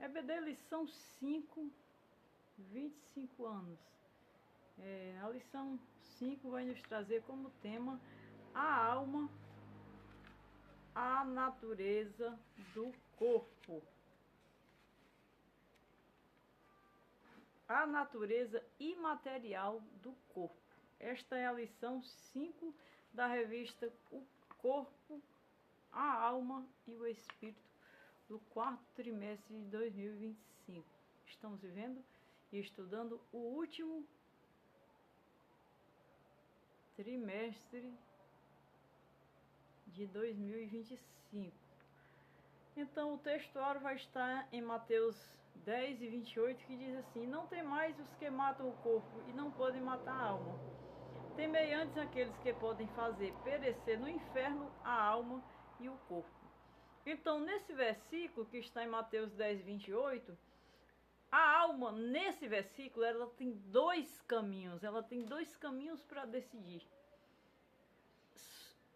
EBD lição 5, 25 anos. A lição 5 vai nos trazer como tema a alma, a natureza do corpo. A natureza imaterial do corpo. Esta é a lição 5 da revista O Corpo, a Alma e o Espírito, do quarto trimestre de 2025. Estamos vivendo e estudando o último trimestre de 2025. Então o textuário vai estar em Mateus 10 e 28, que diz assim: não tem mais os que matam o corpo e não podem matar a alma. Temei antes aqueles que podem fazer perecer no inferno a alma e o corpo. Então, nesse versículo que está em Mateus 10, 28, a alma, nesse versículo, ela tem dois caminhos. Ela tem dois caminhos para decidir.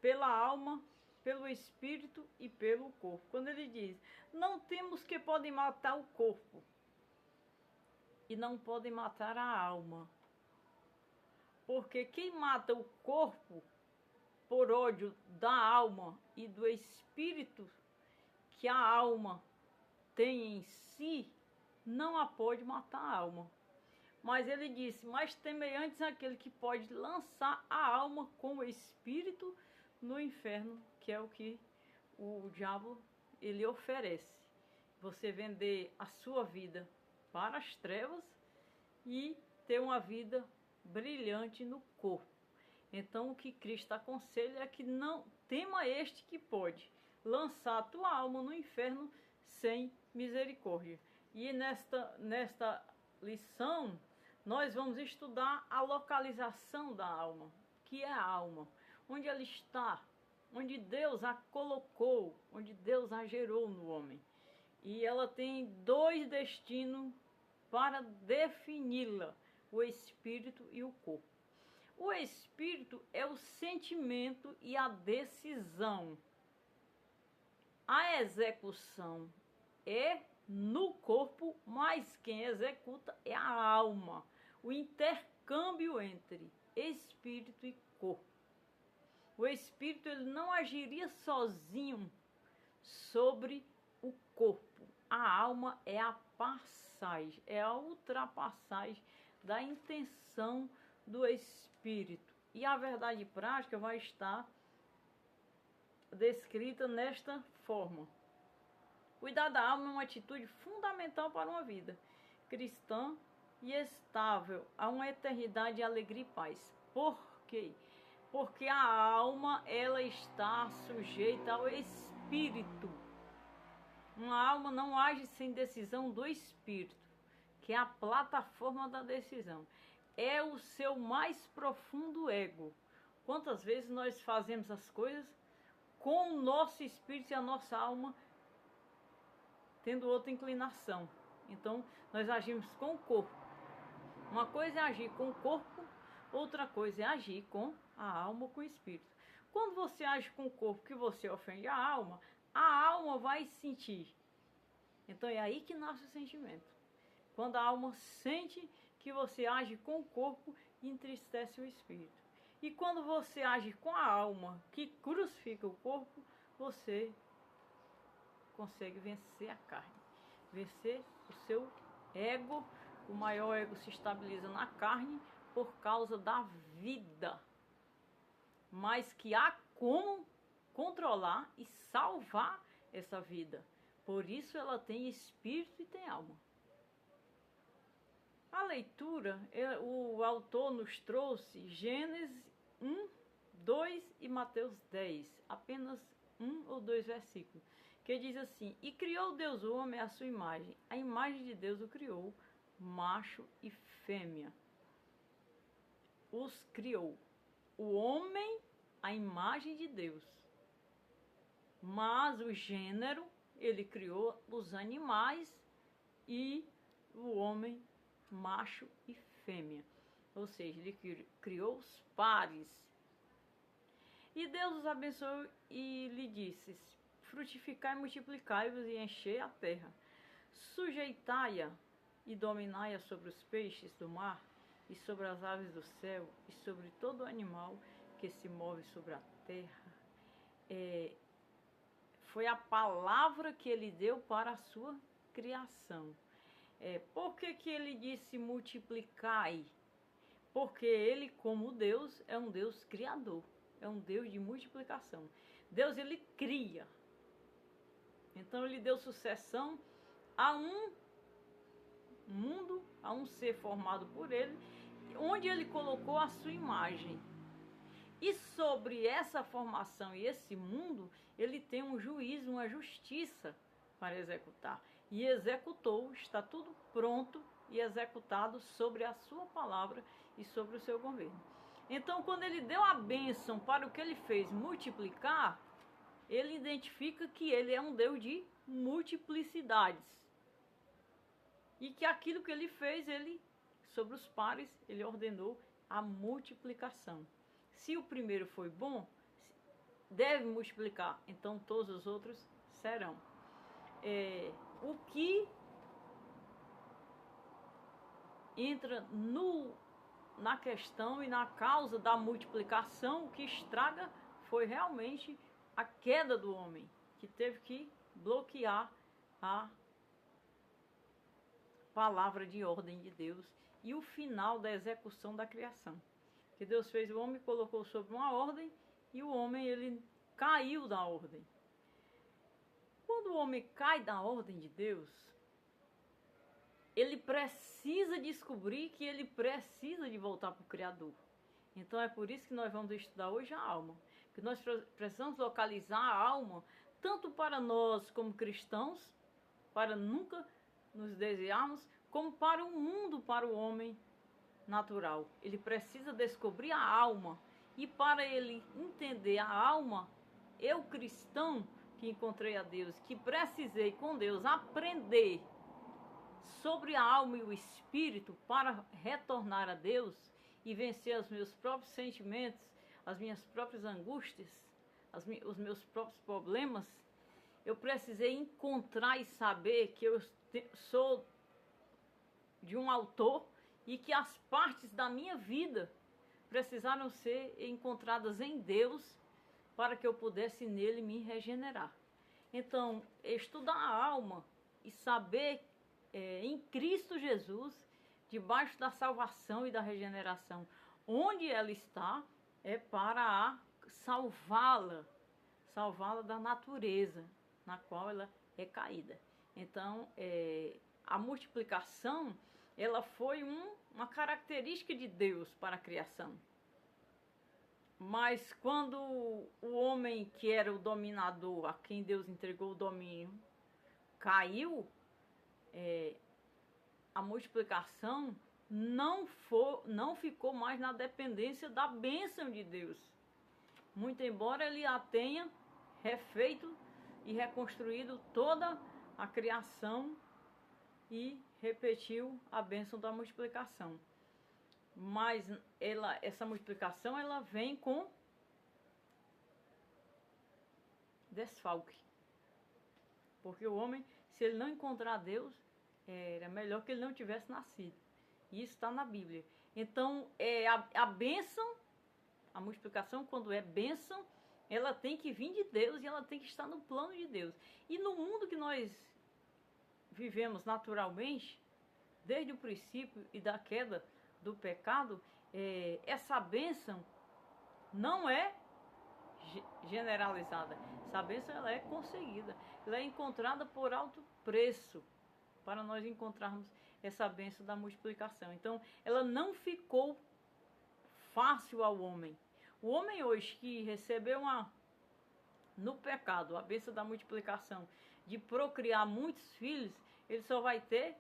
Pela alma, pelo espírito e pelo corpo. Quando ele diz, não temos que podem matar o corpo e não podem matar a alma. Porque quem mata o corpo por ódio da alma e do espírito que a alma tem em si, não a pode matar a alma. Mas ele disse, mas temei antes aquele que pode lançar a alma com o espírito no inferno, que é o que o diabo ele oferece. Você vender a sua vida para as trevas e ter uma vida brilhante no corpo. Então o que Cristo aconselha é que não tema este que pode lançar a tua alma no inferno sem misericórdia. E nesta lição nós vamos estudar a localização da alma, que é a alma, onde ela está, onde Deus a colocou, onde Deus a gerou no homem. E ela tem dois destinos para defini-la, o espírito e o corpo. O espírito é o sentimento e a decisão. A execução é no corpo, mas quem executa é a alma. O intercâmbio entre espírito e corpo. O espírito ele não agiria sozinho sobre o corpo. A alma é a passagem, é a ultrapassagem da intenção do espírito. E a verdade prática vai estar descrita nesta forma. Cuidar da alma é uma atitude fundamental para uma vida cristã e estável a uma eternidade de alegria e paz. Por quê? Porque a alma ela está sujeita ao espírito. Uma alma não age sem decisão do espírito, que é a plataforma da decisão. É o seu mais profundo ego. Quantas vezes nós fazemos as coisas com o nosso espírito e a nossa alma tendo outra inclinação. Então, nós agimos com o corpo. Uma coisa é agir com o corpo, outra coisa é agir com a alma ou com o espírito. Quando você age com o corpo que você ofende a alma vai sentir. Então, é aí que nasce o sentimento. Quando a alma sente que você age com o corpo, entristece o espírito. E quando você age com a alma que crucifica o corpo, você consegue vencer a carne, vencer o seu ego. O maior ego se estabiliza na carne por causa da vida, mas que há como controlar e salvar essa vida. Por isso ela tem espírito e tem alma. A leitura, o autor nos trouxe Gênesis 1, 2 e Mateus 10, apenas 1 ou 2 versículos, que diz assim, e criou Deus o homem à sua imagem, a imagem de Deus o criou, macho e fêmea. Os criou. O homem, a imagem de Deus. Mas o gênero, ele criou os animais e o homem, macho e fêmea. Ou seja, ele criou os pares. E Deus os abençoou e lhe disse, frutificai, multiplicai-vos e enchei a terra. Sujeitai-a e dominai-a sobre os peixes do mar, e sobre as aves do céu, e sobre todo animal que se move sobre a terra. Foi a palavra que ele deu para a sua criação. Por que ele disse multiplicai? Porque ele, como Deus, é um Deus criador, é um Deus de multiplicação. Deus, ele cria. Então ele deu sucessão a um mundo, a um ser formado por ele, onde ele colocou a sua imagem. E sobre essa formação e esse mundo, ele tem um juízo, uma justiça para executar. E executou, está tudo pronto e executado sobre a sua palavra e sobre o seu governo. Então, quando ele deu a bênção para o que ele fez multiplicar, ele identifica que ele é um Deus de multiplicidades. E que aquilo que ele fez, ele, sobre os pares, ele ordenou a multiplicação. Se o primeiro foi bom, deve multiplicar, então todos os outros serão. O que entra na questão e na causa da multiplicação, o que estraga foi realmente a queda do homem, que teve que bloquear a palavra de ordem de Deus e o final da execução da criação. Que Deus fez o homem, colocou sobre uma ordem, e o homem, ele caiu da ordem. Quando o homem cai da ordem de Deus, ele precisa descobrir que ele precisa de voltar para o Criador. Então é por isso que nós vamos estudar hoje a alma. Que nós precisamos localizar a alma, tanto para nós como cristãos, para nunca nos desviarmos, como para o mundo, para o homem natural. Ele precisa descobrir a alma. E para ele entender a alma, eu cristão que encontrei a Deus, que precisei com Deus aprender sobre a alma e o espírito para retornar a Deus e vencer os meus próprios sentimentos, as minhas próprias angústias, os meus próprios problemas, eu precisei encontrar e saber que eu sou de um autor e que as partes da minha vida precisaram ser encontradas em Deus para que eu pudesse nele me regenerar. Então, estudar a alma e saber em Cristo Jesus, debaixo da salvação e da regeneração, onde ela está, é para salvá-la da natureza na qual ela é caída. Então, a multiplicação, ela foi uma característica de Deus para a criação. Mas quando o homem que era o dominador, a quem Deus entregou o domínio, caiu, a multiplicação não ficou mais na dependência da bênção de Deus. Muito embora ele a tenha refeito e reconstruído toda a criação e repetiu a bênção da multiplicação. Mas essa multiplicação, ela vem com desfalque. Porque o homem, se ele não encontrar Deus, era melhor que ele não tivesse nascido. E isso está na Bíblia. Então, a bênção, a multiplicação, quando é bênção, ela tem que vir de Deus e ela tem que estar no plano de Deus. E no mundo que nós vivemos naturalmente, desde o princípio e da queda do pecado, essa bênção não é generalizada. Essa bênção, ela é conseguida. Ela é encontrada por alto preço para nós encontrarmos essa bênção da multiplicação. Então, ela não ficou fácil ao homem. O homem hoje que recebeu no pecado a bênção da multiplicação, de procriar muitos filhos, ele só vai ter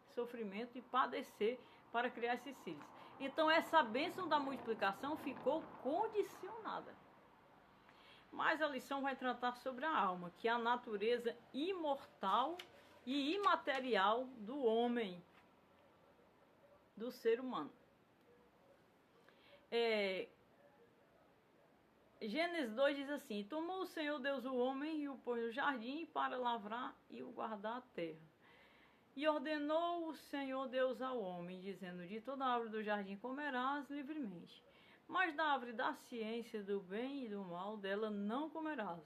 sofrimento e padecer para criar esses filhos. Então essa bênção da multiplicação ficou condicionada. Mas a lição vai tratar sobre a alma, que é a natureza imortal e imaterial do homem, do ser humano. Gênesis 2 diz assim: tomou o Senhor Deus o homem e o pôs no jardim para lavrar e o guardar a terra. E ordenou o Senhor Deus ao homem, dizendo: de toda árvore do jardim comerás livremente, mas da árvore da ciência do bem e do mal, dela não comerás,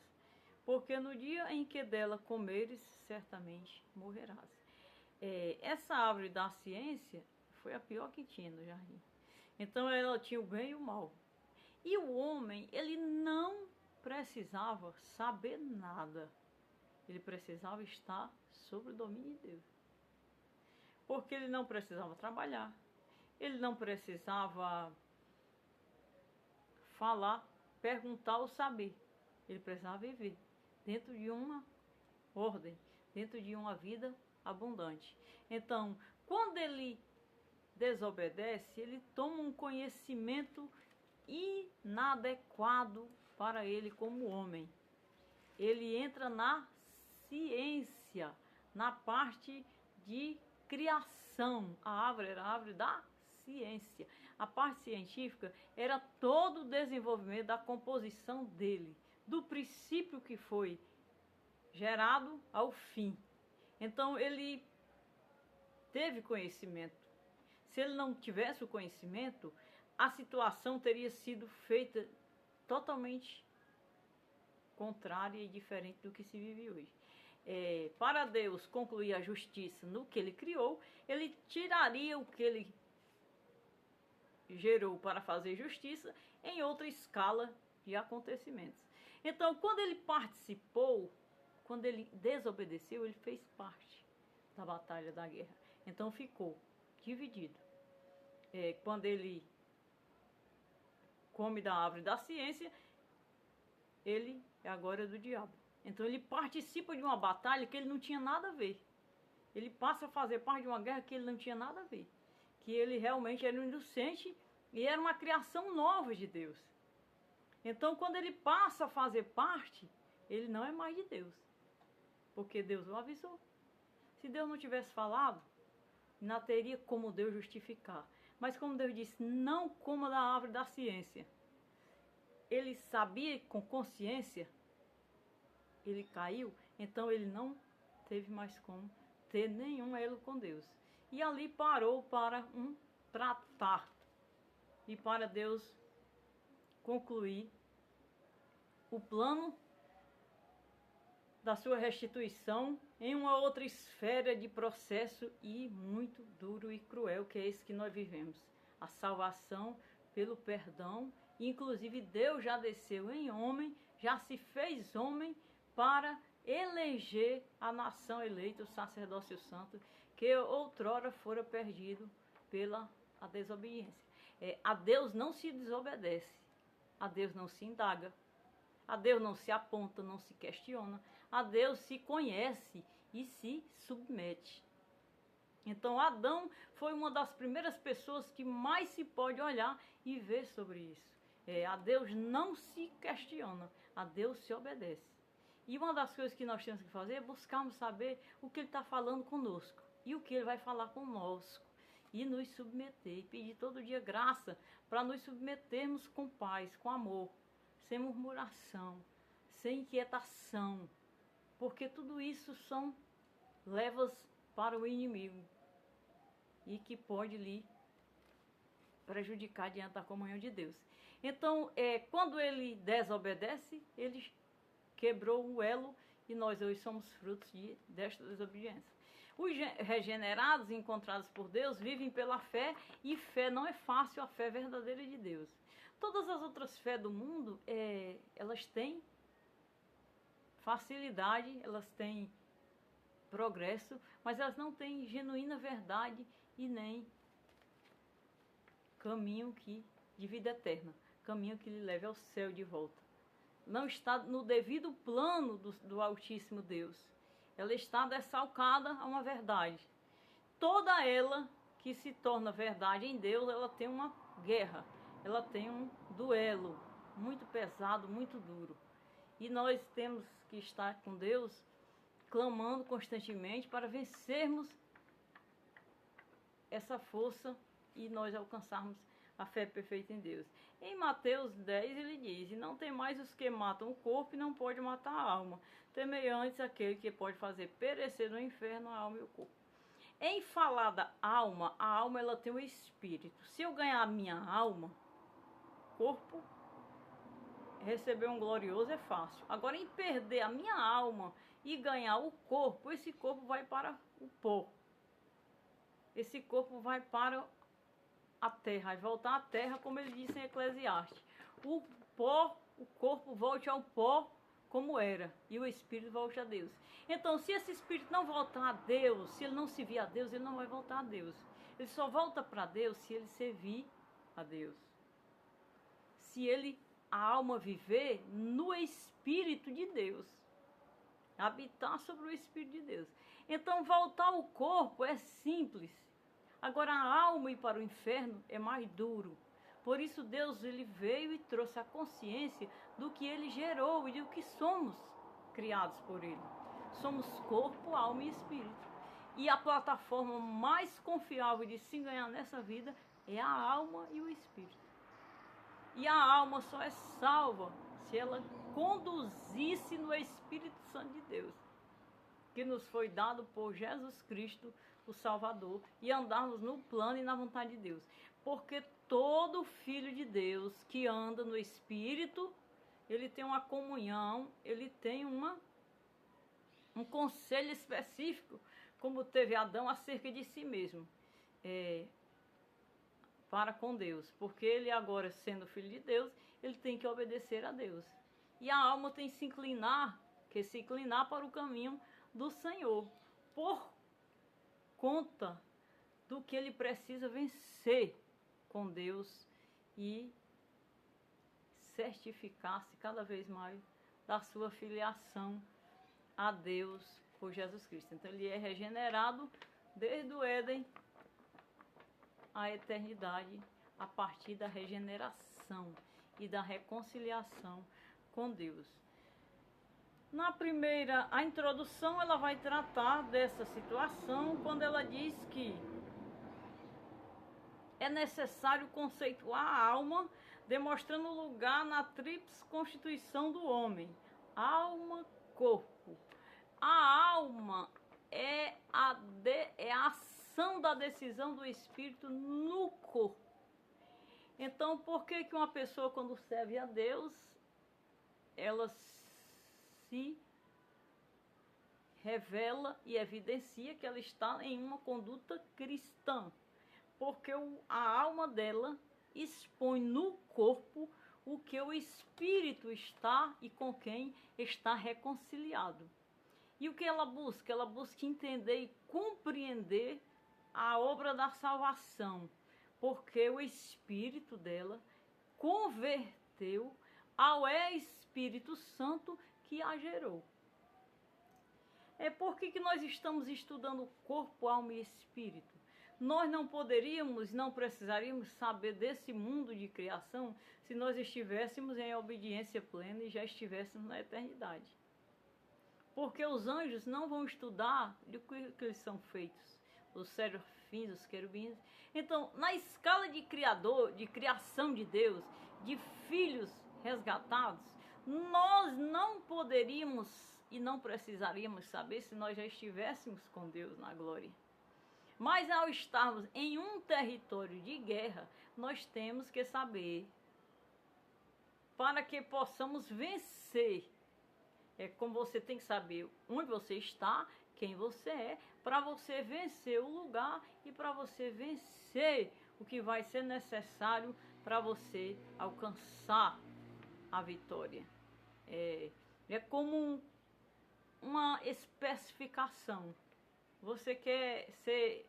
porque no dia em que dela comeres, certamente morrerás. Essa árvore da ciência foi a pior que tinha no jardim. Então ela tinha o bem e o mal. E o homem, ele não precisava saber nada. Ele precisava estar sob o domínio de Deus. Porque ele não precisava trabalhar. Ele não precisava falar, perguntar ou saber. Ele precisava viver dentro de uma ordem, dentro de uma vida abundante. Então, quando ele desobedece, ele toma um conhecimento inadequado para ele como homem. Ele entra na ciência, na parte de criação. A árvore era a árvore da ciência. A parte científica era todo o desenvolvimento da composição dele, do princípio que foi gerado ao fim. Então ele teve conhecimento. Se ele não tivesse o conhecimento, a situação teria sido feita totalmente contrária e diferente do que se vive hoje. Para Deus concluir a justiça no que ele criou, ele tiraria o que ele gerou para fazer justiça em outra escala de acontecimentos. Então, quando ele participou, quando ele desobedeceu, ele fez parte da batalha da guerra. Então ficou dividido. Quando ele come da árvore da ciência, ele é agora do diabo. Então ele participa de uma batalha que ele não tinha nada a ver. Ele passa a fazer parte de uma guerra que ele não tinha nada a ver. Que ele realmente era um inocente e era uma criação nova de Deus. Então quando ele passa a fazer parte, ele não é mais de Deus. Porque Deus o avisou. Se Deus não tivesse falado, não teria como Deus justificar. Mas como Deus disse, não coma da árvore da ciência. Ele sabia com consciência, ele caiu, então ele não teve mais como ter nenhum elo com Deus. E ali parou para um tratar. E para Deus concluir o plano da sua restituição em uma outra esfera de processo e muito duro e cruel, que é esse que nós vivemos. A salvação pelo perdão. Inclusive Deus já desceu em homem, já se fez homem para eleger a nação eleita, o sacerdócio santo, que outrora fora perdido pela a desobediência. A Deus não se desobedece, a Deus não se indaga, a Deus não se aponta, não se questiona, a Deus se conhece e se submete. Então Adão foi uma das primeiras pessoas que mais se pode olhar e ver sobre isso. A Deus não se questiona, a Deus se obedece. E uma das coisas que nós temos que fazer é buscarmos saber o que Ele está falando conosco e o que Ele vai falar conosco. E nos submeter, e pedir todo dia graça para nos submetermos com paz, com amor, sem murmuração, sem inquietação, porque tudo isso são levas para o inimigo e que pode lhe prejudicar diante da comunhão de Deus. Então, quando ele desobedece, ele quebrou o elo e nós hoje somos frutos desta desobediência. Os regenerados, encontrados por Deus, vivem pela fé, e fé não é fácil, a fé verdadeira de Deus. Todas as outras fés do mundo, elas têm facilidade, elas têm progresso, mas elas não têm genuína verdade e nem caminho de vida eterna, caminho que lhe leve ao céu de volta. Não está no devido plano do Altíssimo Deus. Ela está dessalcada a uma verdade. Toda ela que se torna verdade em Deus, ela tem uma guerra, ela tem um duelo muito pesado, muito duro. E nós temos que estar com Deus, clamando constantemente para vencermos essa força e nós alcançarmos a fé perfeita em Deus. Em Mateus 10 ele diz: e não tem mais os que matam o corpo e não pode matar a alma. Temei antes aquele que pode fazer perecer no inferno a alma e o corpo. Em falar da alma, a alma ela tem um espírito. Se eu ganhar a minha alma, corpo, receber um glorioso é fácil. Agora, em perder a minha alma e ganhar o corpo, esse corpo vai para o pó. Esse corpo vai para a terra, vai voltar à terra, como ele disse em Eclesiastes. O pó, o corpo volte ao pó como era, e o espírito volte a Deus. Então, se esse espírito não voltar a Deus, se ele não servir a Deus, ele não vai voltar a Deus. Ele só volta para Deus se ele servir a Deus. Se ele, a alma, viver no Espírito de Deus. Habitar sobre o Espírito de Deus. Então, voltar ao corpo é simples. Agora, a alma ir para o inferno é mais duro. Por isso, Deus ele veio e trouxe a consciência do que ele gerou e do que somos criados por ele. Somos corpo, alma e espírito. E a plataforma mais confiável de se ganhar nessa vida é a alma e o espírito. E a alma só é salva se ela conduzisse no Espírito Santo de Deus, que nos foi dado por Jesus Cristo, o Salvador, e andarmos no plano e na vontade de Deus. Porque todo filho de Deus que anda no Espírito, ele tem uma comunhão, ele tem um conselho específico, como teve Adão acerca de si mesmo, para com Deus. Porque ele agora, sendo filho de Deus, ele tem que obedecer a Deus. E a alma tem que se inclinar para o caminho do Senhor, por conta do que ele precisa vencer com Deus e certificar-se cada vez mais da sua filiação a Deus por Jesus Cristo. Então ele é regenerado desde o Éden à eternidade, a partir da regeneração e da reconciliação com Deus. Na primeira, a introdução, ela vai tratar dessa situação quando ela diz que é necessário conceituar a alma, demonstrando lugar na tríplice constituição do homem: alma, corpo. A alma é a ação da decisão do espírito no corpo. Então, por que uma pessoa, quando serve a Deus, ela se revela e evidencia que ela está em uma conduta cristã? Porque a alma dela expõe no corpo o que o espírito está e com quem está reconciliado. E o que ela busca? Ela busca entender e compreender a obra da salvação, porque o espírito dela converteu ao Espírito Santo que a gerou. É por que nós estamos estudando corpo, alma e espírito? Nós não poderíamos, não precisaríamos saber desse mundo de criação se nós estivéssemos em obediência plena e já estivéssemos na eternidade. Porque os anjos não vão estudar de que eles são feitos, os serafins, os querubins. Então, na escala de criação de Deus, de filhos resgatados, nós não poderíamos e não precisaríamos saber se nós já estivéssemos com Deus na glória. Mas ao estarmos em um território de guerra, nós temos que saber, para que possamos vencer. É como você tem que saber onde você está, quem você é, para você vencer o lugar e para você vencer o que vai ser necessário para você alcançar a vitória. É como uma especificação. Você quer ser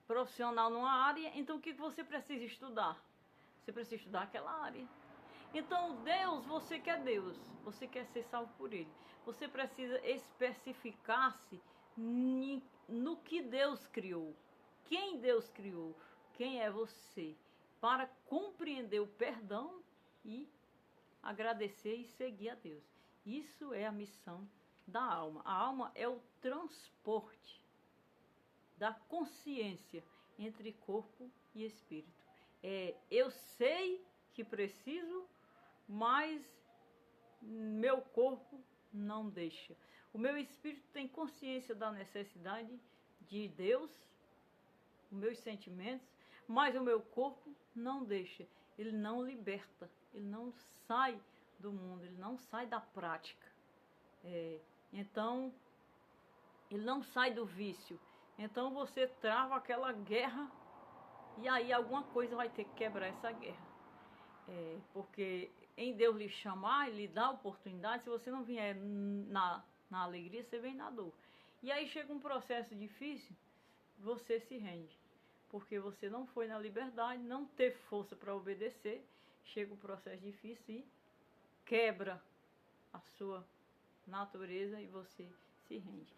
profissional numa área, então o que você precisa estudar? Você precisa estudar aquela área. Então Deus, você quer Deus, você quer ser salvo por Ele. Você precisa especificar-se no que Deus criou. Quem Deus criou? Quem é você? Para compreender o perdão e agradecer e seguir a Deus. Isso é a missão da alma. A alma é o transporte da consciência entre corpo e espírito. Eu sei que preciso, mas meu corpo não deixa. O meu espírito tem consciência da necessidade de Deus, os meus sentimentos, mas o meu corpo não deixa, ele não liberta, ele não sai do mundo, ele não sai da prática. Então, ele não sai do vício. Então você trava aquela guerra e aí alguma coisa vai ter que quebrar essa guerra. Porque em Deus lhe chamar, Ele lhe dá oportunidade. Se você não vier na alegria, você vem na dor. E aí chega um processo difícil, você se rende. Porque você não foi na liberdade, não teve força para obedecer. Chega um processo difícil e quebra a sua natureza e você se rende.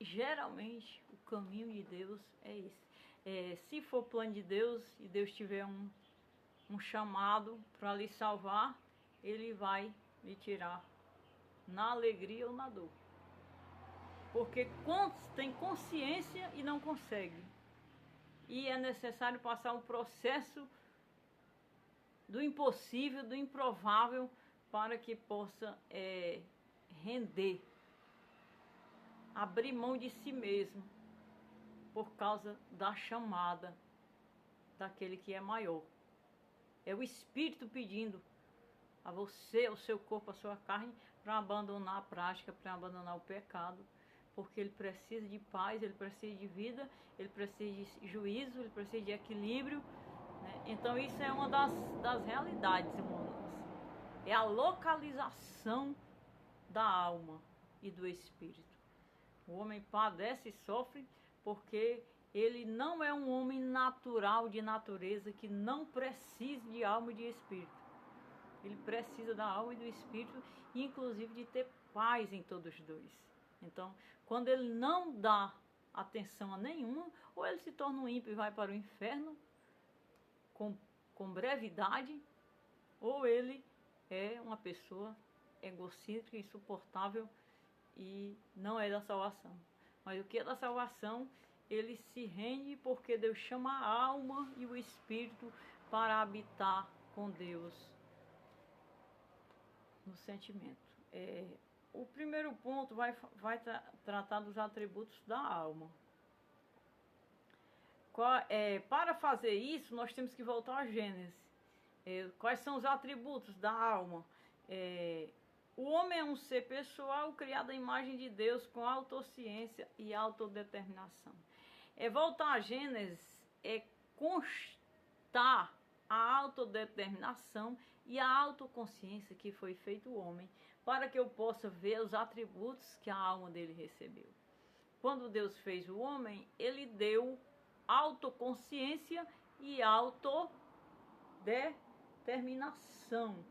Geralmente, o caminho de Deus é esse. Se for plano de Deus e Deus tiver um chamado para lhe salvar, Ele vai lhe tirar na alegria ou na dor. Porque quantos têm consciência e não conseguem? E é necessário passar um processo do impossível, do improvável, para que possa render, abrir mão de si mesmo, por causa da chamada daquele que é maior. É o Espírito pedindo a você, ao seu corpo, a sua carne, para abandonar a prática, para abandonar o pecado, porque ele precisa de paz, ele precisa de vida, ele precisa de juízo, ele precisa de equilíbrio, né? Então isso é uma das realidades, irmãos. É a localização da alma e do espírito. O homem padece e sofre porque ele não é um homem natural, de natureza, que não precisa de alma e de espírito. Ele precisa da alma e do espírito, inclusive de ter paz em todos os dois. Então, quando ele não dá atenção a nenhuma, ou ele se torna um ímpio e vai para o inferno com brevidade, ou ele é uma pessoa egocêntrica, insuportável e não é da salvação. Mas o que é da salvação, ele se rende porque Deus chama a alma e o espírito para habitar com Deus no sentimento. O primeiro ponto vai tratar dos atributos da alma. Para fazer isso, nós temos que voltar a Gênesis. Quais são os atributos da alma? O homem é um ser pessoal criado à imagem de Deus com autociência e autodeterminação. Voltar a Gênesis é constar a autodeterminação e a autoconsciência que foi feito o homem, para que eu possa ver os atributos que a alma dele recebeu. Quando Deus fez o homem, ele deu autoconsciência e autodeterminação,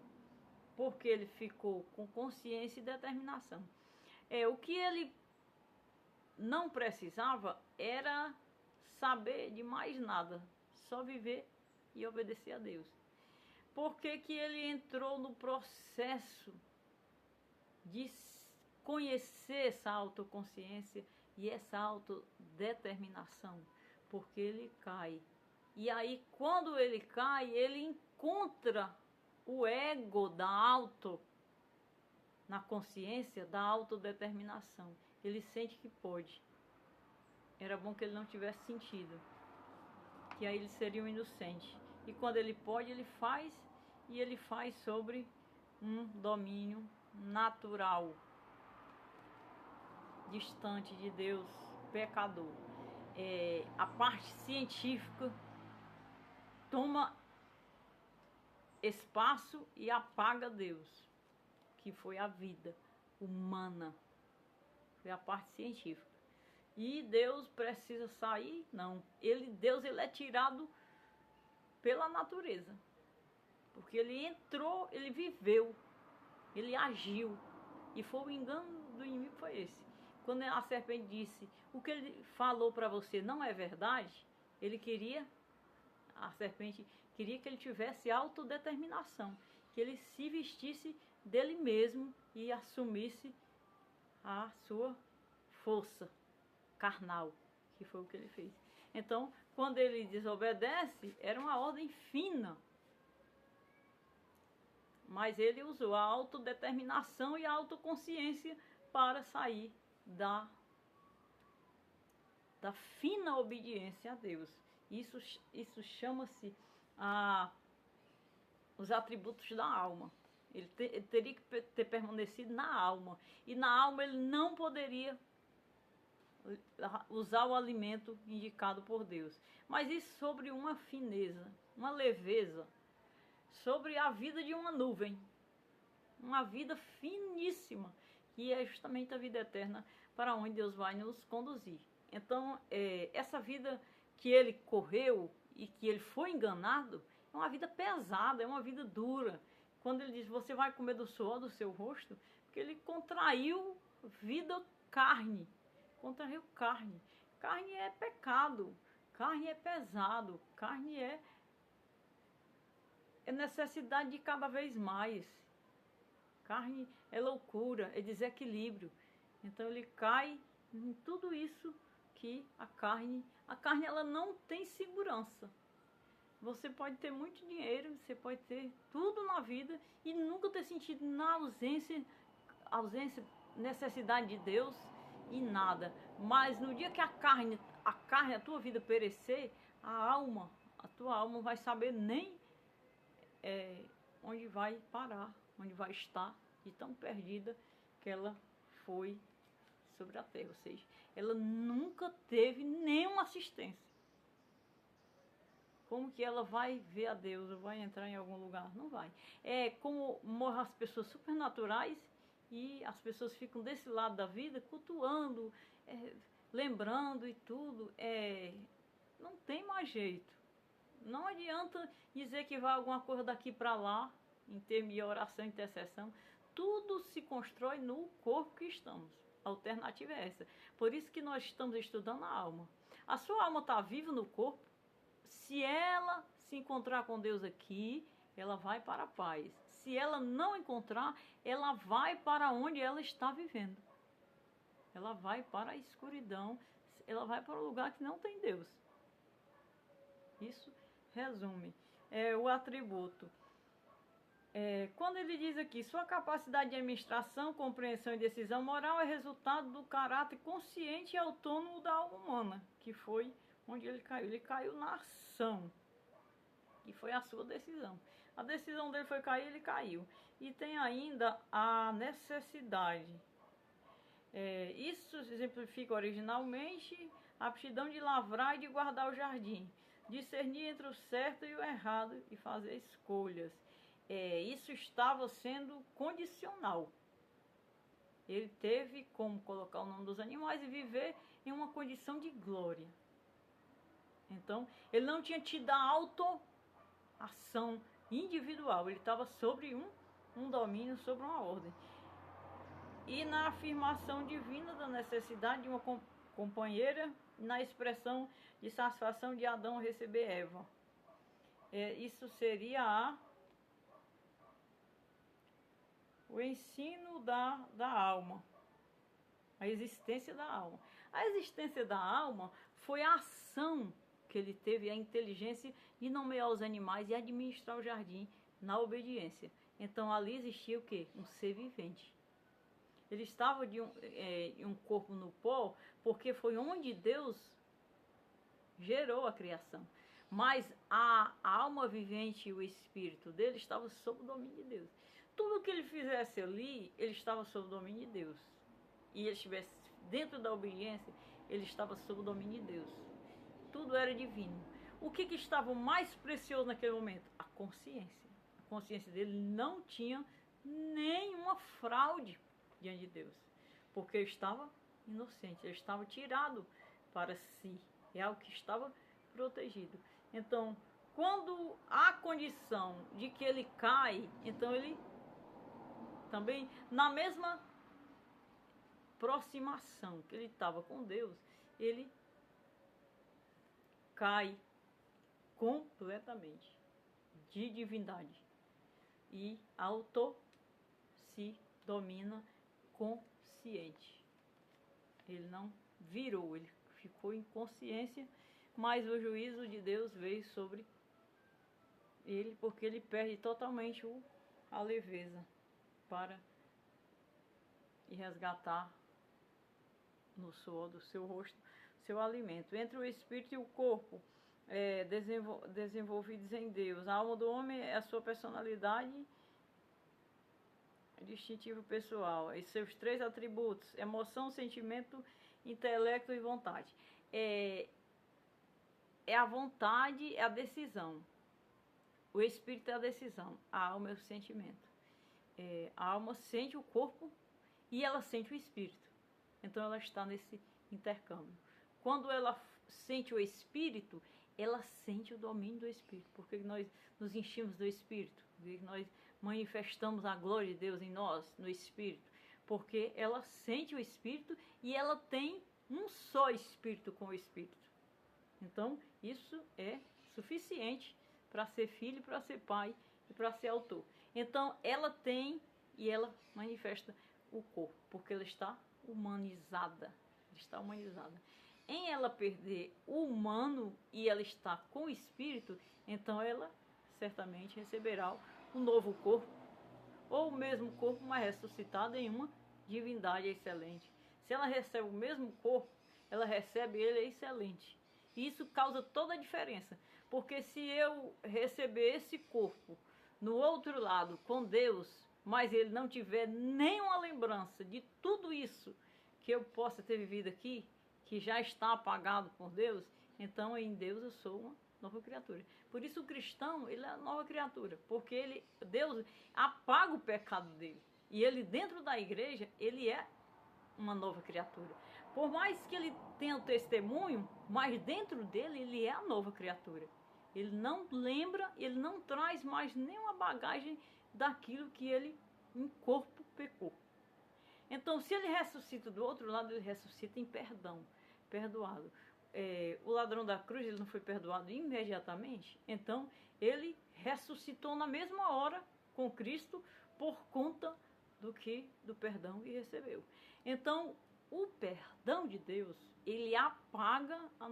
porque ele ficou com consciência e determinação. O que ele não precisava era saber de mais nada, só viver e obedecer a Deus. Por que que ele entrou no processo de conhecer essa autoconsciência e essa autodeterminação? Porque ele cai. E aí, quando ele cai, ele encontra o ego na consciência da autodeterminação. Ele sente que pode. Era bom que ele não tivesse sentido, que aí ele seria um inocente. E quando ele pode, ele faz, e ele faz sobre um domínio natural, distante de Deus, pecador. A parte científica toma espaço e apaga Deus, que foi a vida humana, foi a parte científica. E Deus precisa sair? Não. Deus é tirado pela natureza, porque ele entrou, ele viveu, ele agiu, e foi o engano do inimigo, foi esse. Quando a serpente disse, o que ele falou para você não é verdade, a serpente queria que ele tivesse autodeterminação, que ele se vestisse dele mesmo e assumisse a sua força carnal, que foi o que ele fez. Então, quando ele desobedece, era uma ordem fina, mas ele usou a autodeterminação e a autoconsciência para sair da fina obediência a Deus. Isso chama-se os atributos da alma. Ele teria que ter permanecido na alma. E na alma ele não poderia usar o alimento indicado por Deus. Mas isso sobre uma fineza, uma leveza, sobre a vida de uma nuvem. Uma vida finíssima, que é justamente a vida eterna para onde Deus vai nos conduzir. Então, essa vida que ele correu e que ele foi enganado, é uma vida pesada, é uma vida dura. Quando ele diz, você vai comer do suor do seu rosto, porque ele contraiu vida carne. Contraiu carne. Carne é pecado, carne é pesado, carne é necessidade de cada vez mais. Carne é loucura, é desequilíbrio. Então ele cai em tudo isso que a carne ela não tem segurança. Você pode ter muito dinheiro, você pode ter tudo na vida e nunca ter sentido na ausência, necessidade de Deus e nada. Mas no dia que a carne, a tua vida perecer, a tua alma vai saber nem onde vai parar, onde vai estar, de tão perdida que ela foi sobre a terra. Ou seja, ela nunca teve nenhuma assistência. Como que ela vai ver a Deus ou vai entrar em algum lugar? Não vai. É como morrem as pessoas supernaturais e as pessoas ficam desse lado da vida cultuando, lembrando e tudo. Não tem mais jeito. Não adianta dizer que vai alguma coisa daqui para lá, em termos de oração e intercessão. Tudo se constrói no corpo que estamos. A alternativa é essa. Por isso que nós estamos estudando a alma. A sua alma está viva no corpo. Se ela se encontrar com Deus aqui, ela vai para a paz. Se ela não encontrar, ela vai para onde ela está vivendo. Ela vai para a escuridão. Ela vai para um lugar que não tem Deus. Isso resume o atributo. Quando ele diz aqui, sua capacidade de administração, compreensão e decisão moral é resultado do caráter consciente e autônomo da alma humana, que foi onde ele caiu. Ele caiu na ação, que foi a sua decisão. A decisão dele foi cair, ele caiu. E tem ainda a necessidade. Isso exemplifica originalmente a aptidão de lavrar e de guardar o jardim, discernir entre o certo e o errado e fazer escolhas. Isso estava sendo condicional. Ele teve como colocar o nome dos animais e viver em uma condição de glória. Então, ele não tinha tido a auto-ação individual. Ele estava sobre um domínio, sobre uma ordem. E na afirmação divina da necessidade de uma companheira, na expressão de satisfação de Adão receber Eva. Isso seria o ensino da alma, a existência da alma. A existência da alma foi a ação que ele teve, a inteligência de nomear os animais e administrar o jardim na obediência. Então ali existia o quê? Um ser vivente. Ele estava de um corpo no pó, porque foi onde Deus gerou a criação. Mas a alma vivente e o espírito dele estavam sob o domínio de Deus. Tudo que ele fizesse ali, ele estava sob o domínio de Deus. E ele estivesse dentro da obediência, ele estava sob o domínio de Deus. Tudo era divino. O que estava mais precioso naquele momento? A consciência. A consciência dele não tinha nenhuma fraude diante de Deus. Porque ele estava inocente, ele estava tirado para si. É algo que estava protegido. Então, quando há condição de que ele cai, então ele também, na mesma aproximação que ele estava com Deus, ele cai completamente de divindade e se domina consciente. Ele não virou, ele ficou em consciência, mas o juízo de Deus veio sobre ele, porque ele perde totalmente a leveza para resgatar no suor do seu rosto seu alimento. Entre o espírito e o corpo, desenvolvidos em Deus. A alma do homem é a sua personalidade distintivo pessoal. E seus 3 atributos: emoção, sentimento, intelecto e vontade. É a vontade, é a decisão. O espírito é a decisão. A alma é o sentimento. A alma sente o corpo e ela sente o espírito. Então ela está nesse intercâmbio. Quando ela sente o espírito, ela sente o domínio do espírito. Porque nós nos enchemos do espírito. Nós manifestamos a glória de Deus em nós, no espírito. Porque ela sente o espírito e ela tem um só espírito com o espírito. Então isso é suficiente para ser filho, para ser pai e para ser autor. Então ela tem e ela manifesta o corpo, porque ela está humanizada. Está humanizada. Em ela perder o humano e ela está com o espírito, então ela certamente receberá um novo corpo, ou o mesmo corpo, mas ressuscitado em uma divindade excelente. Se ela recebe o mesmo corpo, ela recebe ele excelente. Isso causa toda a diferença, porque se eu receber esse corpo no outro lado com Deus, mas ele não tiver nenhuma lembrança de tudo isso que eu possa ter vivido aqui, que já está apagado por Deus, então em Deus eu sou uma nova criatura. Por isso o cristão, ele é uma nova criatura, porque Deus apaga o pecado dele. E ele dentro da igreja, ele é uma nova criatura. Por mais que ele tenha o testemunho, mas dentro dele ele é a nova criatura. Ele não lembra, ele não traz mais nenhuma bagagem daquilo que ele em corpo pecou. Então, se ele ressuscita do outro lado, ele ressuscita em perdão, perdoado. O ladrão da cruz, ele não foi perdoado imediatamente, então ele ressuscitou na mesma hora com Cristo por conta do perdão que recebeu. Então, o perdão de Deus, ele apaga o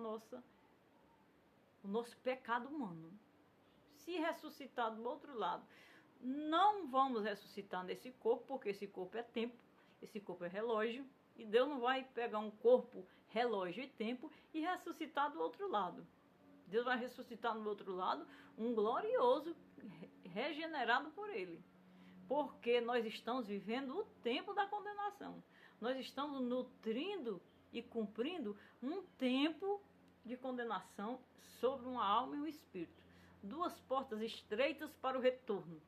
nosso pecado humano. Se ressuscitar do outro lado, não vamos ressuscitar nesse corpo, porque esse corpo é tempo, esse corpo é relógio, e Deus não vai pegar um corpo, relógio e tempo e ressuscitar do outro lado. Deus vai ressuscitar no outro lado um glorioso regenerado por Ele. Porque nós estamos vivendo o tempo da condenação. Nós estamos nutrindo e cumprindo um tempo de condenação sobre uma alma e um espírito. 2 portas estreitas para o retorno,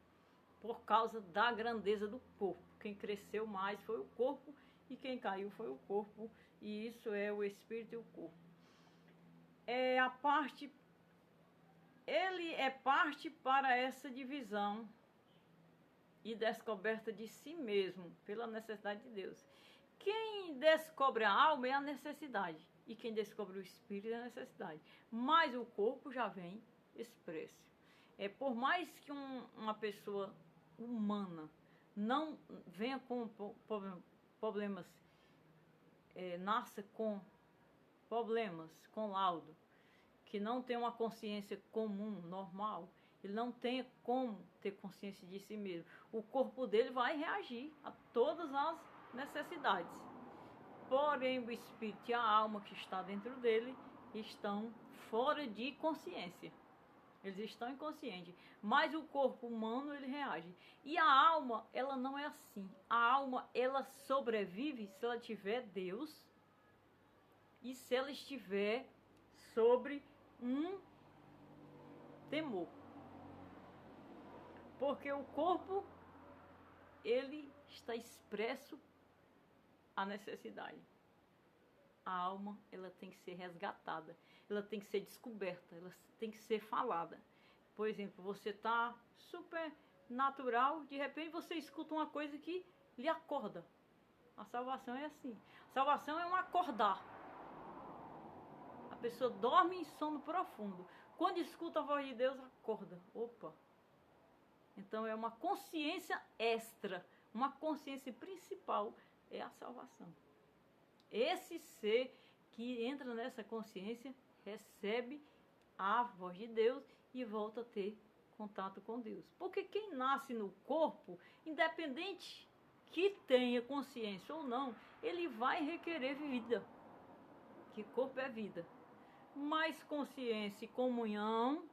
por causa da grandeza do corpo. Quem cresceu mais foi o corpo e quem caiu foi o corpo, e isso é o espírito e o corpo. Ele é parte para essa divisão e descoberta de si mesmo, pela necessidade de Deus. Quem descobre a alma é a necessidade, e quem descobre o espírito é a necessidade. Mas o corpo já vem expresso. Por mais que uma pessoa humana não venha com problemas, nasça com problemas, com laudo, que não tem uma consciência comum, normal, ele não tem como ter consciência de si mesmo. O corpo dele vai reagir a todas as necessidades. Porém, o espírito e a alma que está dentro dele estão fora de consciência. Eles estão inconscientes. Mas o corpo humano, ele reage. E a alma, ela não é assim. A alma, ela sobrevive se ela tiver Deus e se ela estiver sobre um temor. Porque o corpo, ele está expresso a necessidade. A alma, ela tem que ser resgatada, ela tem que ser descoberta, ela tem que ser falada. Por exemplo, você está super natural, de repente você escuta uma coisa que lhe acorda. A salvação é assim. A salvação é um acordar. A pessoa dorme em sono profundo. Quando escuta a voz de Deus, acorda. Opa! Então é uma consciência extra, uma consciência principal é a salvação. Esse ser que entra nessa consciência recebe a voz de Deus e volta a ter contato com Deus. Porque quem nasce no corpo, independente que tenha consciência ou não, ele vai requerer vida. que corpo é vida. Mas consciência e comunhão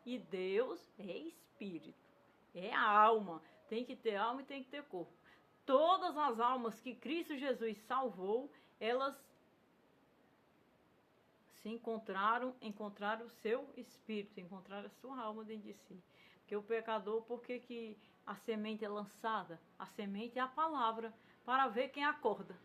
e Deus é espírito, é a alma. Tem que ter alma e tem que ter corpo. Todas as almas que Cristo Jesus salvou, elas se encontraram o seu espírito, encontraram a sua alma dentro de si. Porque o pecador, por que a semente é lançada? A semente é a palavra, para ver quem acorda.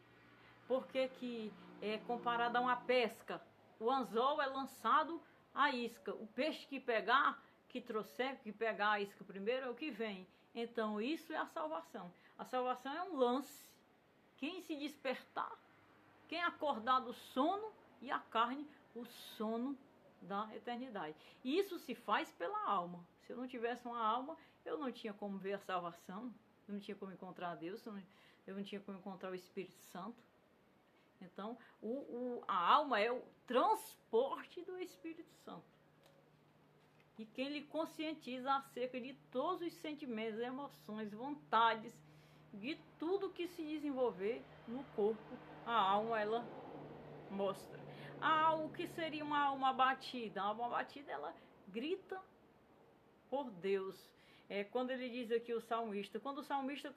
Por que é comparado a uma pesca? O anzol é lançado à isca. O peixe que pegar, que trouxer, que pegar a isca primeiro, é o que vem. Então isso é a salvação. A salvação é um lance. Quem se despertar, quem acordar do sono e a carne, o sono da eternidade. E isso se faz pela alma. Se eu não tivesse uma alma, eu não tinha como ver a salvação, eu não tinha como encontrar Deus, eu não tinha como encontrar o Espírito Santo. Então, a alma é o transporte do Espírito Santo. E quem lhe conscientiza acerca de todos os sentimentos, emoções, vontades, de tudo que se desenvolver no corpo, a alma, ela mostra. O que seria uma alma abatida? A alma abatida, ela grita por Deus. Quando ele diz aqui o salmista, quando o salmista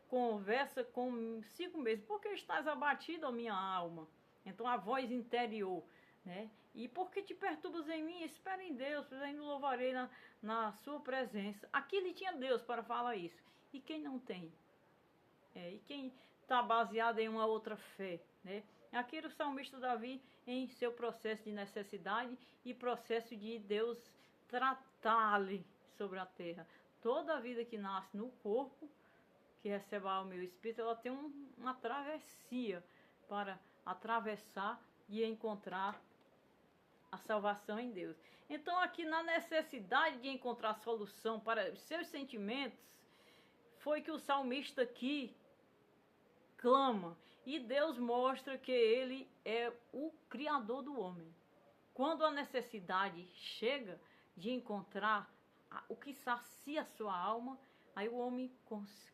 conversa consigo mesmo, por que estás abatido, ó minha alma? Então a voz interior, né? E por que te perturbas em mim? Espera em Deus, pois ainda louvarei na sua presença. Aqui ele tinha Deus para falar isso. E quem não tem? E quem está baseado em uma outra fé, né? Aqui o salmista Davi em seu processo de necessidade e processo de Deus tratar-lhe sobre a terra. Toda a vida que nasce no corpo, que recebe a alma e o espírito, ela tem uma travessia para atravessar e encontrar a salvação em Deus. Então aqui na necessidade de encontrar solução para os seus sentimentos, foi que o salmista aqui clama. E Deus mostra que ele é o Criador do homem. Quando a necessidade chega de encontrar o que sacia a sua alma, aí o homem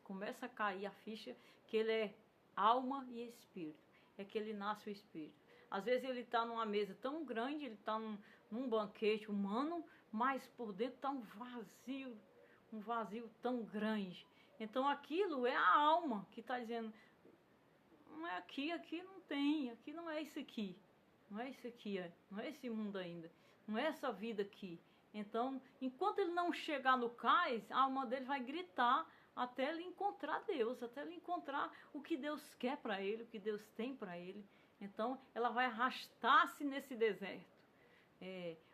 começa a cair a ficha que ele é alma e espírito. É que ele nasce o espírito. Às vezes ele está numa mesa tão grande, ele está num banquete humano, mas por dentro está um vazio tão grande. Então aquilo é a alma que está dizendo, não é aqui não tem, aqui não é isso aqui, não é isso aqui, não é esse mundo ainda, não é essa vida aqui. Então, enquanto ele não chegar no cais, a alma dele vai gritar até ele encontrar Deus, até ele encontrar o que Deus quer para ele, o que Deus tem para ele. Então, ela vai arrastar-se nesse deserto.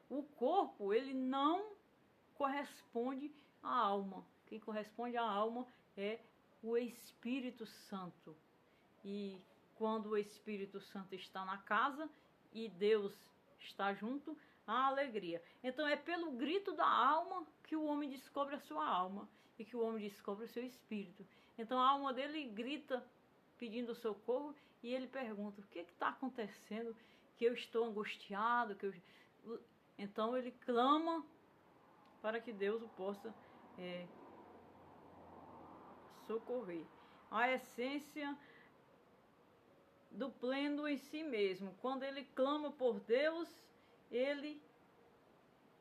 O corpo, ele não corresponde à alma. Quem corresponde à alma é o Espírito Santo. E quando o Espírito Santo está na casa e Deus está junto, há alegria. Então é pelo grito da alma que o homem descobre a sua alma e que o homem descobre o seu espírito. Então a alma dele grita pedindo socorro e ele pergunta, o que está acontecendo? Que eu estou angustiado, Então ele clama para que Deus o possa socorrer. A essência do pleno em si mesmo. Quando ele clama por Deus, ele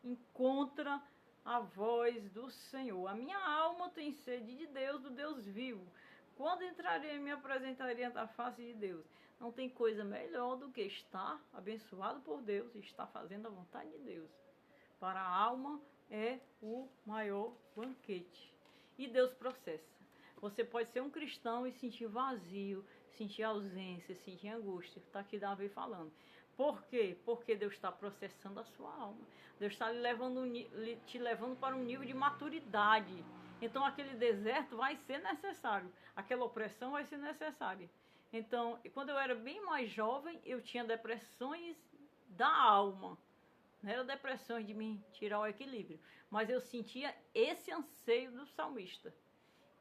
encontra a voz do Senhor. A minha alma tem sede de Deus, do Deus vivo. Quando entrarei, me apresentarei da face de Deus. Não tem coisa melhor do que estar abençoado por Deus e estar fazendo a vontade de Deus. Para a alma é o maior banquete. E Deus processa. Você pode ser um cristão e sentir vazio, sentir ausência, sentir angústia. Está aqui Davi falando. Por quê? Porque Deus está processando a sua alma. Deus está te levando para um nível de maturidade. Então aquele deserto vai ser necessário. Aquela opressão vai ser necessária. Então, quando eu era bem mais jovem, eu tinha depressões da alma. Não era depressões de me tirar o equilíbrio. Mas eu sentia esse anseio do salmista.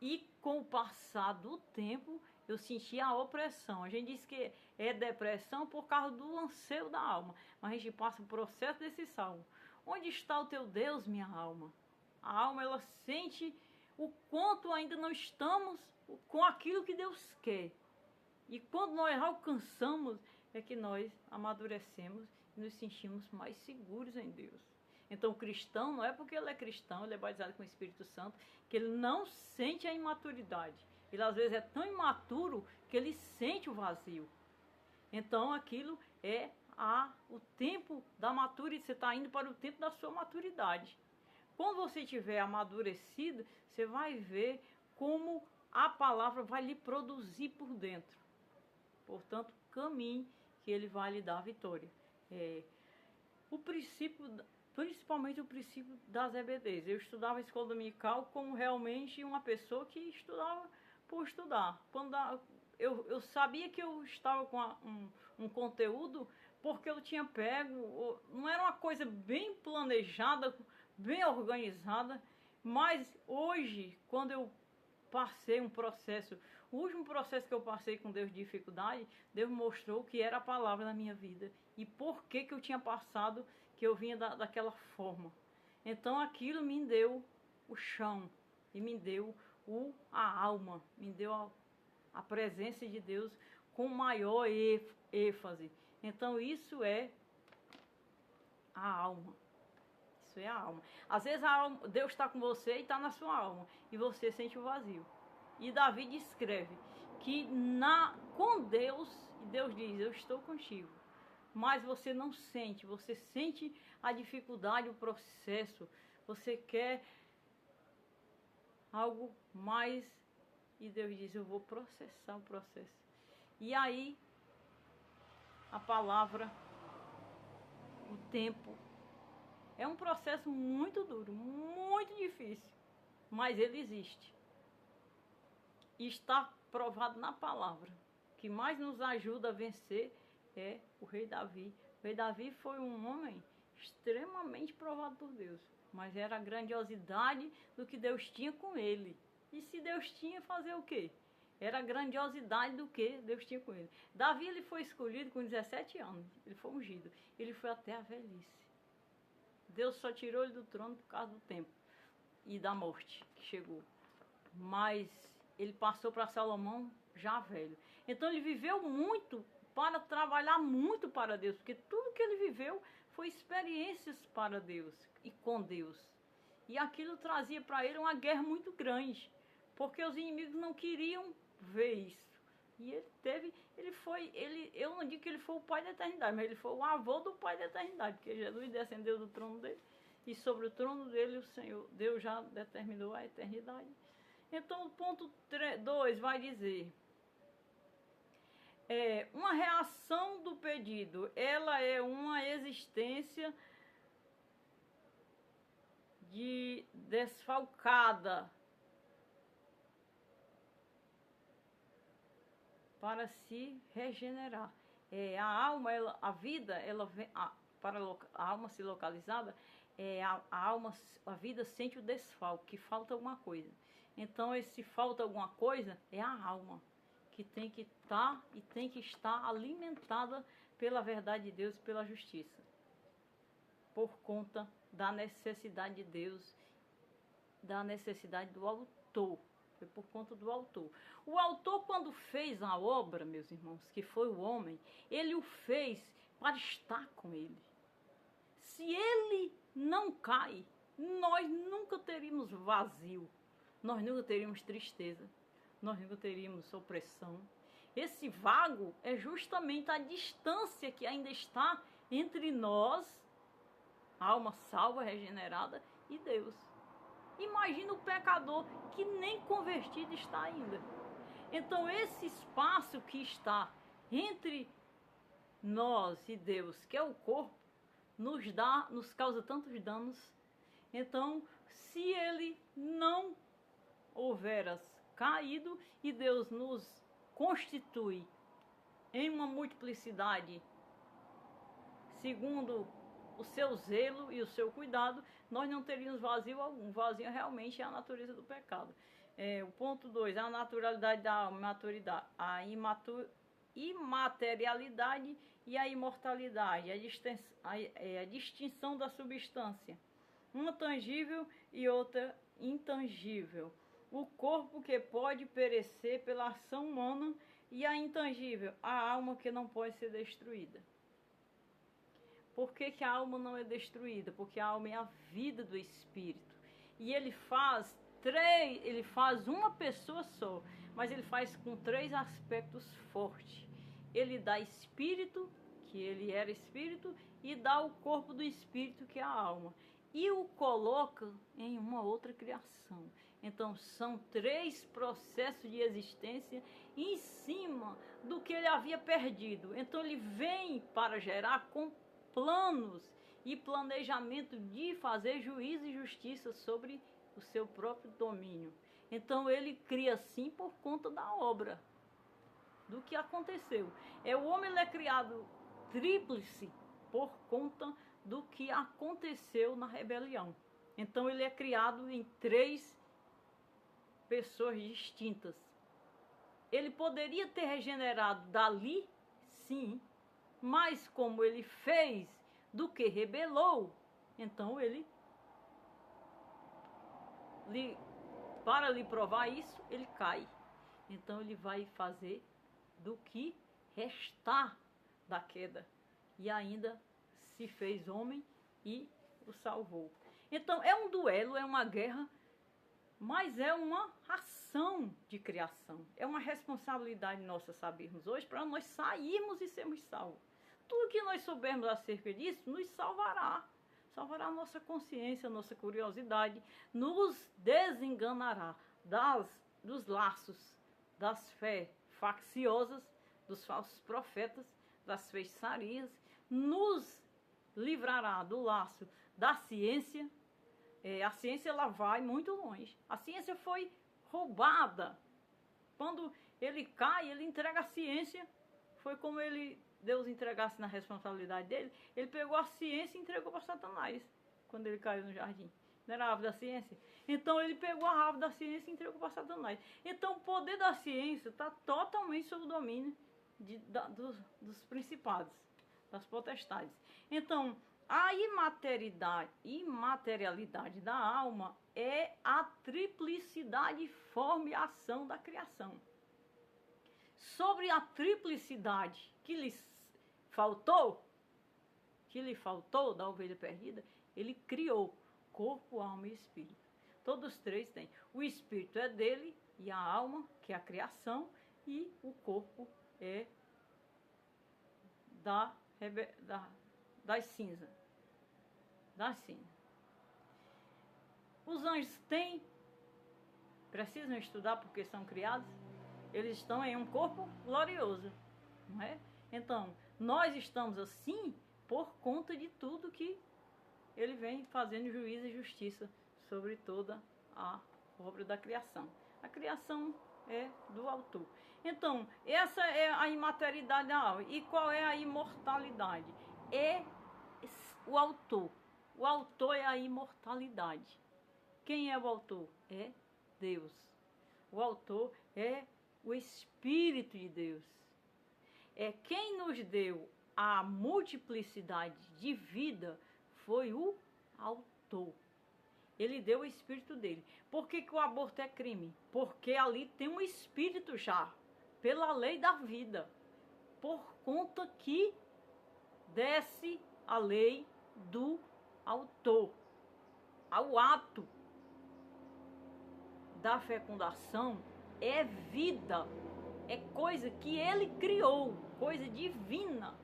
E com o passar do tempo, eu sentia a opressão. A gente diz que é depressão por causa do anseio da alma. Mas a gente passa o processo desse salmo. Onde está o teu Deus, minha alma? A alma, ela sente o quanto ainda não estamos com aquilo que Deus quer. E quando nós alcançamos é que nós amadurecemos e nos sentimos mais seguros em Deus. Então o cristão, não é porque ele é cristão, ele é batizado com o Espírito Santo, que ele não sente a imaturidade. Ele às vezes é tão imaturo que ele sente o vazio. Então aquilo é o tempo da maturidade, você está indo para o tempo da sua maturidade. Quando você estiver amadurecido, você vai ver como a palavra vai lhe produzir por dentro. Portanto, caminhe que ele vai lhe dar a vitória. O princípio, principalmente o princípio das EBDs. Eu estudava a escola dominical como realmente uma pessoa que estudava por estudar. Quando eu sabia que eu estava com um conteúdo porque eu tinha pego, não era uma coisa bem planejada, bem organizada, mas hoje, quando eu passei um processo, o último processo que eu passei com Deus de dificuldade, Deus mostrou que era a palavra na minha vida e por que eu tinha passado, que eu vinha daquela forma. Então aquilo me deu o chão e me deu a alma, me deu a presença de Deus com maior ênfase. Então isso é a alma. Isso é a alma. Às vezes Deus está com você e está na sua alma e você sente o vazio. E Davi descreve que com Deus, e Deus diz, eu estou contigo. Mas você não sente, você sente a dificuldade, o processo. Você quer algo mais e Deus diz, eu vou processar o processo. E aí, a palavra, o tempo, é um processo muito duro, muito difícil, mas ele existe. E está provado na palavra. O que mais nos ajuda a vencer é o rei Davi. O rei Davi foi um homem extremamente provado por Deus, mas era a grandiosidade do que Deus tinha com ele. E se Deus tinha, fazer o quê? Era a grandiosidade do que Deus tinha com ele. Davi, ele foi escolhido com 17 anos, ele foi ungido, ele foi até a velhice. Deus só tirou ele do trono por causa do tempo e da morte que chegou. Mas ele passou para Salomão já velho. Então ele viveu muito para trabalhar muito para Deus, porque tudo que ele viveu foi experiências para Deus e com Deus. E aquilo trazia para ele uma guerra muito grande, porque os inimigos não queriam ver isso. E eu não digo que ele foi o pai da eternidade, mas ele foi o avô do pai da eternidade, porque Jesus descendeu do trono dele, e sobre o trono dele o Senhor, Deus já determinou a eternidade. Então o ponto 2 vai dizer, uma reação do pedido, ela é uma existência desfalcada para se regenerar. A alma, a vida, ela vem, para a alma se localizada, a vida sente o desfalque, que falta alguma coisa. Então, se falta alguma coisa, é a alma que tem que estar e tem que estar alimentada pela verdade de Deus e pela justiça, por conta da necessidade de Deus, da necessidade do autor. Foi por conta do autor. O autor, quando fez a obra, meus irmãos, que foi o homem, ele o fez para estar com ele. Se ele não cai, nós nunca teríamos vazio, nós nunca teríamos tristeza, nós nunca teríamos opressão. Esse vago é justamente a distância que ainda está entre nós, a alma salva, regenerada, e Deus. Imagina o pecador que nem convertido está ainda. Então esse espaço que está entre nós e Deus, que é o corpo, nos causa tantos danos. Então, se ele não houver caído e Deus nos constitui em uma multiplicidade segundo o seu zelo e o seu cuidado, nós não teríamos vazio algum. Vazio realmente é a natureza do pecado. O ponto 2, a naturalidade da alma, maturidade, a imaterialidade e a imortalidade, a distinção da substância, uma tangível e outra intangível. O corpo que pode perecer pela ação humana E a intangível, a alma que não pode ser destruída. Por que a alma não é destruída? Porque a alma é a vida do espírito. E ele faz uma pessoa só, mas ele faz com 3 aspectos fortes. Ele dá espírito, que ele era espírito, e dá o corpo do espírito, que é a alma. E o coloca em uma outra criação. Então são 3 processos de existência em cima do que ele havia perdido. Então ele vem para gerar com planos e planejamento de fazer juízo e justiça sobre o seu próprio domínio. Então ele cria assim por conta da obra, do que aconteceu. O homem ele é criado tríplice por conta do que aconteceu na rebelião. Então ele é criado em 3 pessoas distintas. Ele poderia ter regenerado dali, sim, mas como ele fez do que rebelou, então ele, para lhe provar isso, ele cai. Então ele vai fazer do que restar da queda. E ainda se fez homem e o salvou. Então é um duelo, é uma guerra, mas é uma ação de criação. É uma responsabilidade nossa sabermos hoje para nós sairmos e sermos salvos. Tudo que nós soubermos acerca disso nos salvará. Salvará a nossa consciência, a nossa curiosidade, nos desenganará dos laços das fé facciosas, dos falsos profetas, das feitiçarias, nos livrará do laço da ciência. A ciência ela vai muito longe. A ciência foi roubada. Quando ele cai, ele entrega a ciência. Foi como Deus entregasse na responsabilidade dele. Ele pegou a ciência e entregou para Satanás, quando ele caiu no jardim. Não era a árvore da ciência? Então ele pegou a árvore da ciência e entregou para Satanás. Então o poder da ciência está totalmente sob o domínio dos principados, das potestades. Então a imaterialidade da alma é a triplicidade e forma e ação da criação. Sobre a triplicidade que lhe faltou da ovelha perdida, ele criou corpo, alma e espírito. Todos os 3 têm. O espírito é dele, e a alma, que é a criação, e o corpo é das cinzas. Os anjos precisam estudar porque são criados. Eles estão em um corpo glorioso, não é? Então, nós estamos assim por conta de tudo que ele vem fazendo juízo e justiça sobre toda a obra da criação. A criação é do autor. Então, essa é a imaterialidade da alma. E qual é a imortalidade? É o autor. O autor é a imortalidade. Quem é o autor? É Deus. O autor é o Espírito de Deus. É quem nos deu a multiplicidade de vida foi o autor. Ele deu o espírito dele. Por que o aborto é crime? Porque ali tem um espírito já, pela lei da vida, por conta que desce a lei do autor. Ao ato da fecundação é vida, é coisa que ele criou, coisa divina.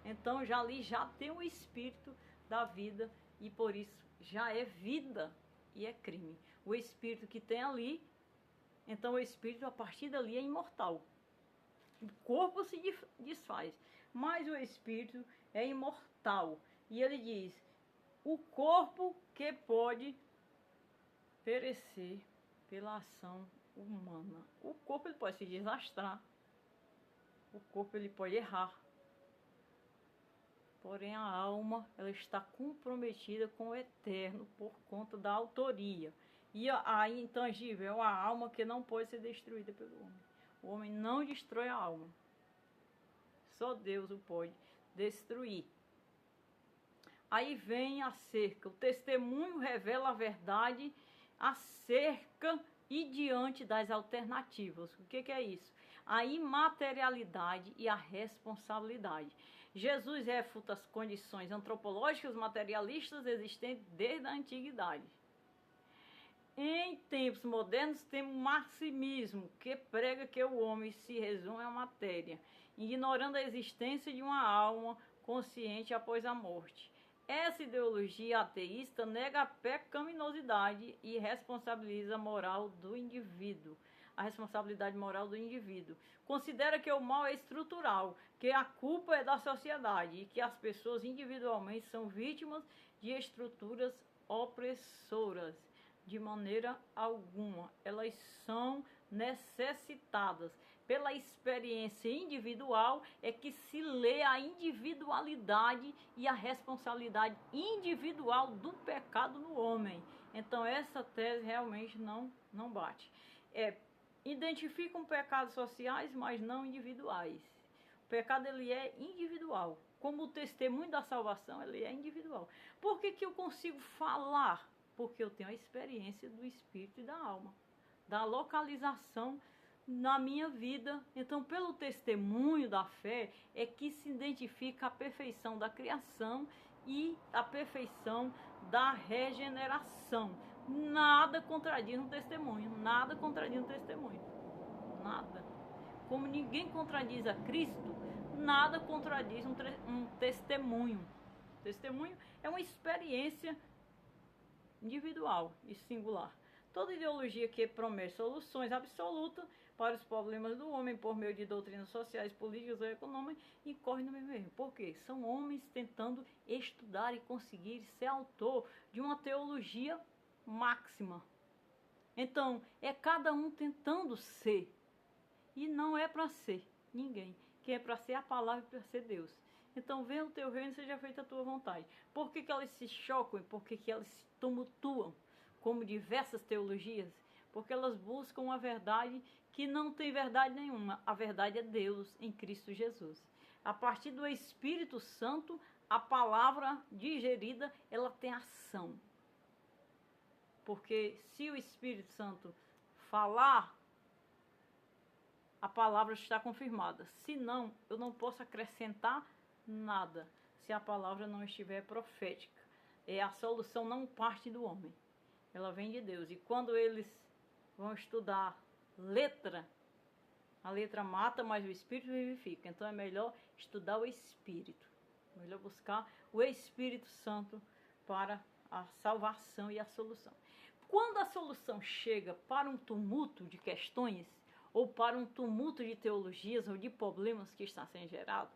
Então já ali já tem o espírito da vida e por isso já é vida e é crime. O espírito que tem ali, então o espírito a partir dali é imortal. O corpo se desfaz, mas o espírito é imortal. E ele diz, o corpo que pode perecer pela ação humana. O corpo ele pode se desastrar, o corpo ele pode errar, porém a alma ela está comprometida com o eterno por conta da autoria. E a intangível é a alma que não pode ser destruída pelo homem. O homem não destrói a alma, só Deus o pode destruir. Aí vem a cerca. O testemunho revela a verdade acerca e diante das alternativas. O que é isso? a imaterialidade e a responsabilidade. Jesus refuta as condições antropológicas materialistas existentes desde a antiguidade. Em tempos modernos, temos o marximismo, que prega que o homem se resume à matéria, ignorando a existência de uma alma consciente após a morte. Essa ideologia ateísta nega a pecaminosidade e responsabiliza a moral do indivíduo. A responsabilidade moral do indivíduo. Considera que o mal é estrutural, que a culpa é da sociedade e que as pessoas individualmente são vítimas de estruturas opressoras. De maneira alguma, elas são necessitadas. Pela experiência individual é que se lê a individualidade e a responsabilidade individual do pecado no homem. Então essa tese realmente não bate. Identificam pecados sociais, mas não individuais. O pecado ele é individual. Como o testemunho da salvação, ele é individual. Por que eu consigo falar? Porque eu tenho a experiência do espírito e da alma, da localização na minha vida. Então, pelo testemunho da fé, é que se identifica a perfeição da criação e a perfeição da regeneração. Nada contradiz um testemunho, nada contradiz um testemunho, nada. Como ninguém contradiz a Cristo, nada contradiz um testemunho. Testemunho é uma experiência individual e singular. Toda ideologia que promete soluções absolutas para os problemas do homem por meio de doutrinas sociais, políticas ou econômicas incorre no mesmo erro. Por quê? São homens tentando estudar e conseguir ser autor de uma teologia máxima. Então, é cada um tentando ser. E não é para ser ninguém. Quem é para ser a palavra e para ser Deus. Então, venha o teu reino e seja feita a tua vontade. Por que elas se chocam e por que elas se tumultuam, como diversas teologias? Porque elas buscam uma verdade que não tem verdade nenhuma. A verdade é Deus em Cristo Jesus. A partir do Espírito Santo, a palavra digerida, ela tem ação. Porque se o Espírito Santo falar, a palavra está confirmada. Se não, eu não posso acrescentar nada, se a palavra não estiver profética. A solução não parte do homem, ela vem de Deus. E quando eles vão estudar letra, a letra mata, mas o Espírito vivifica. Então é melhor estudar o Espírito, é melhor buscar o Espírito Santo para a salvação e a solução. Quando a solução chega para um tumulto de questões, ou para um tumulto de teologias ou de problemas que está sendo gerado,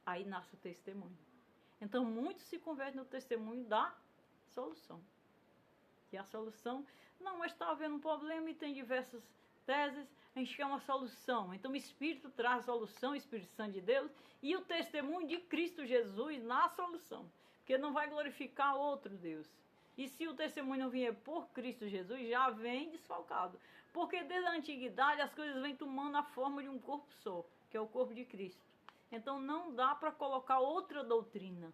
aí nasce o testemunho. Então, muitos se convertem no testemunho da solução. E a solução, não, mas está havendo um problema e tem diversas teses, a gente quer uma solução. Então, o Espírito traz a solução, o Espírito Santo de Deus, e o testemunho de Cristo Jesus na solução. Porque não vai glorificar outro Deus. E se o testemunho não vier por Cristo Jesus, já vem desfalcado. Porque desde a antiguidade as coisas vêm tomando a forma de um corpo só, que é o corpo de Cristo. Então não dá para colocar outra doutrina,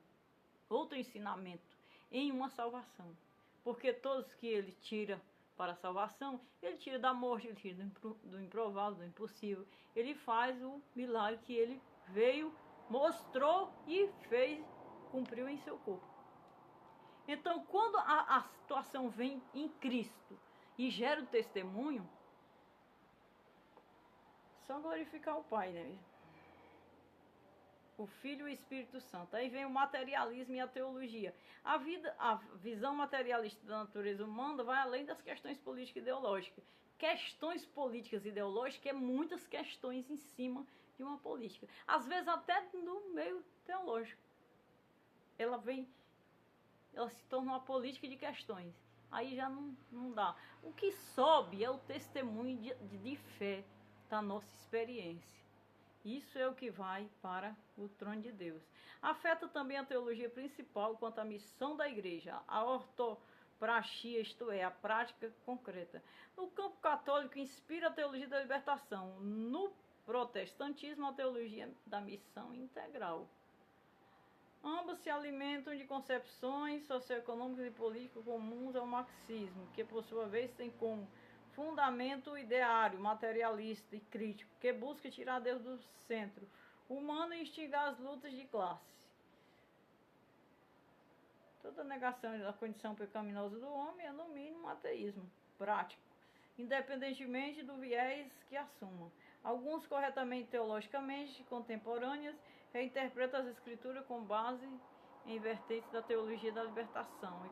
outro ensinamento em uma salvação. Porque todos que ele tira para a salvação, ele tira da morte, ele tira do improvável, do impossível. Ele faz o milagre que ele veio, mostrou e fez, cumpriu em seu corpo. Então, quando a situação vem em Cristo e gera o testemunho, só glorificar o Pai, né? O Filho e o Espírito Santo. Aí vem o materialismo e a teologia. A visão materialista da natureza humana vai além das questões políticas e ideológicas. Questões políticas e ideológicas é muitas questões em cima de uma política. Às vezes até no meio teológico. Ela se torna uma política de questões. Aí já não dá. O que sobe é o testemunho de fé da nossa experiência. Isso é o que vai para o trono de Deus. Afeta também a teologia principal quanto à missão da igreja, a ortopraxia, isto é, a prática concreta. No campo católico, inspira a teologia da libertação. No protestantismo, a teologia da missão integral. Ambos se alimentam de concepções socioeconômicas e políticas comuns ao marxismo, que por sua vez tem como fundamento ideário, materialista e crítico, que busca tirar Deus do centro humano e instigar as lutas de classe. Toda negação da condição pecaminosa do homem é, no mínimo, um ateísmo prático, independentemente do viés que assumam. Alguns, corretamente teologicamente contemporâneas, reinterpretam as escrituras com base em vertentes da teologia da libertação e